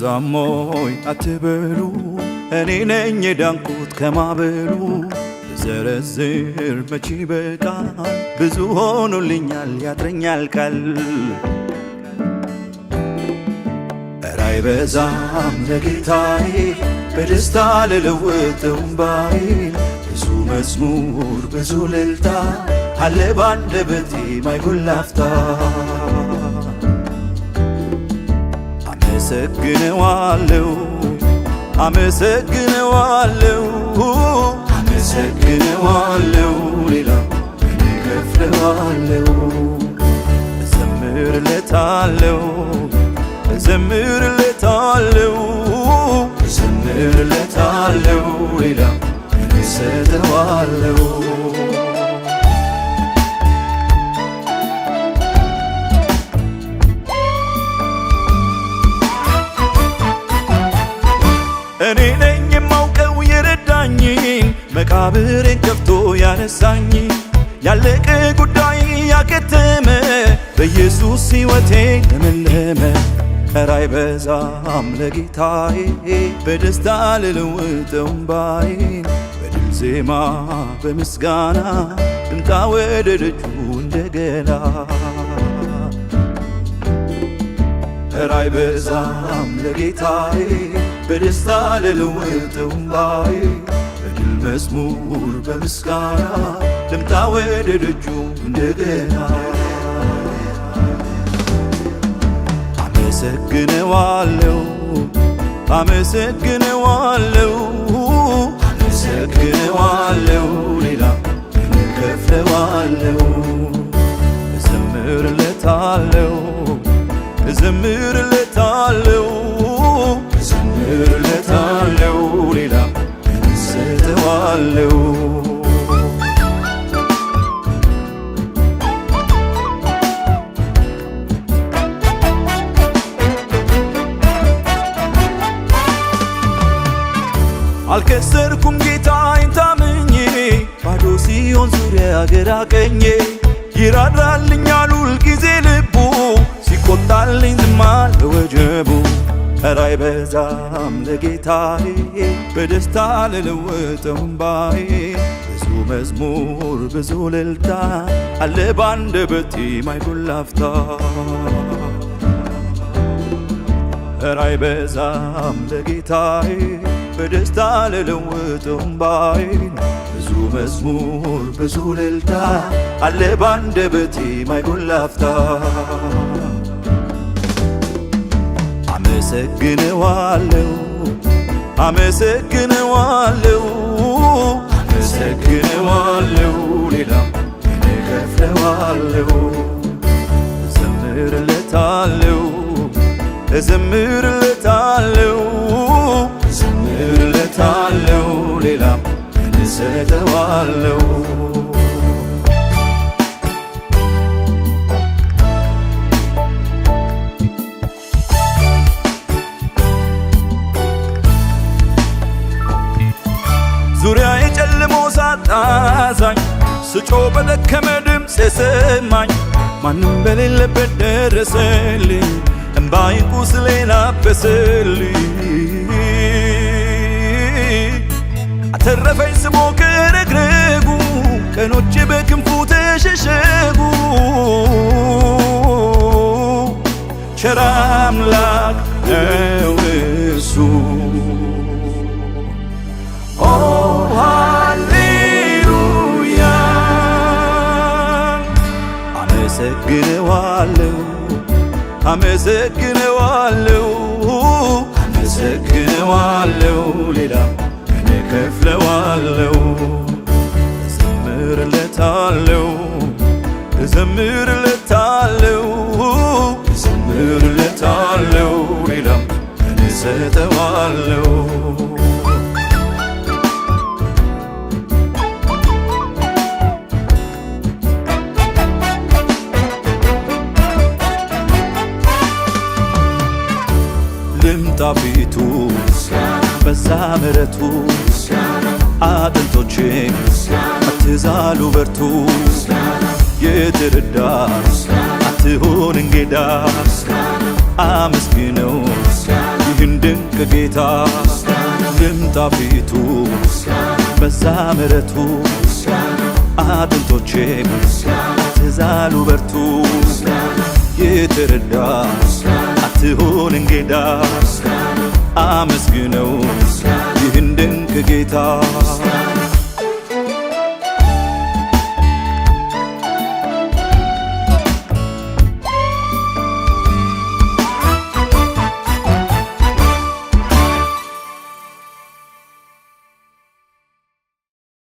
ዛሞይ አትበሉ እኔ ነኝ የዳንኩት ከማበሉ ዘረዝር መቼ በቃል ብዙ ሆኖልኛል ያጥረኛል ቃል ኧረ አይበዛም ለጌታዬ በደስታ ልለውጠው እምባዬን ብዙ መዝሙር ብዙ እልልታ አለ ባንደበቴ ማይጎል አፍታ አመሰግነዋለሁ አመሰግነዋለሁ አመሰግነዋለሁ ሌላ ምን እከፍለዋለሁ እዘምርለታለሁ እዘምርለታለሁ እዘምርለታለሁ ሌላ ምን እሰጠዋለሁ እኔ ነኝ የማውቀው የረዳኝ መቃብሬን ከፍቶ ያነሳኝ ያለቀ ጉዳይ ያከተመ በኢየሱስ ሕይወቴ ለመለመ ኧረ አይበዛም ለጌታዬ በደስታ ልለውጠው እምባዬን በድል ዜማ በምስጋና ልምጣ ወደ ደጁ እንደገና ኧረ አይበዛም ለጌታዬ በደስታ ልለውጠው እምባዬን በድል መዝሙር በምስጋና ልምጣ ወደ ደጁ እንደገና አመሰግነዋለሁ አመሰግነዋለሁ አመሰግነዋለሁ ሌላ ምን እከፍለዋለሁ እዘምርለታለሁ እዘምርለታለሁ እዘምርለታለሁ ሌላ ምን እሰጠዋለሁ አልከሰርኩም ጌታዬን ታምኜ ባዶ ሲሆን ዙሪያ ግራ ቀኜ ይራራልኛል ሁልጊዜ ልቡ ሲቆጣልኝ ዝም አለ ወጀቡ ኧረ አይበዛም ለጌታዬ በደስታ ልለውጠው እምባዬን ብዙ መዝሙር ብዙ እልልታ አለ ባንደበቴ ማይጎል አፍታ ኧረ አይበዛም ለጌታዬ በደስታ ልለውጠው እምባዬን ብዙ መዝሙር ብዙ እልልታ አለ ባንደበቴ ማይጎል አፍታ አመሰግነዋለሁ አመሰግነዋለሁ አመሰግነዋለሁ ሌላ ምን እከፍለዋለሁ እዘምርለታለሁ እዘምርለታለሁ እዘምርለታለሁ ሌላ ምን እሰጠዋለሁ ዙሪያ የጨልሞ ሳጣዛኝ ስጮ በደከመ ድምፅ የሰማኝ ማንም በሌለበት ደረሰልኝ እምባዬን ቁስሌን አበሰልኝ አተረፈኝ ስሞ ከረግረጉ ቀኖቼ በክንፉ ተሸሸጉ ቸር አምላክ ነው እሱ ሃሌሉያ አመሰግነዋለሁ አመሰግነዋለሁ አመሰግነዋለሁ ሌላ ምን እከፍለዋለሁ እዘምርለታለሁ እዘምርለታለሁ እዘምርለታለሁ ሌላም እኔ እሰጠዋለሁ ልምጣ ፊቱ በዛ ምሕረቱ አጥንቶቼ አትዛሉ በርቱ የተረዳ አትሆን እንግዳ አመስግነው ይህን ድንቅ ጌታ ልምጣ ፊቱ በዛ ምሕረቱ አጥንቶቼ አትዛሉ በርቱ የተረዳ አትሆን እንግዳ አመስግነው ይህን ድንቅ ጌታ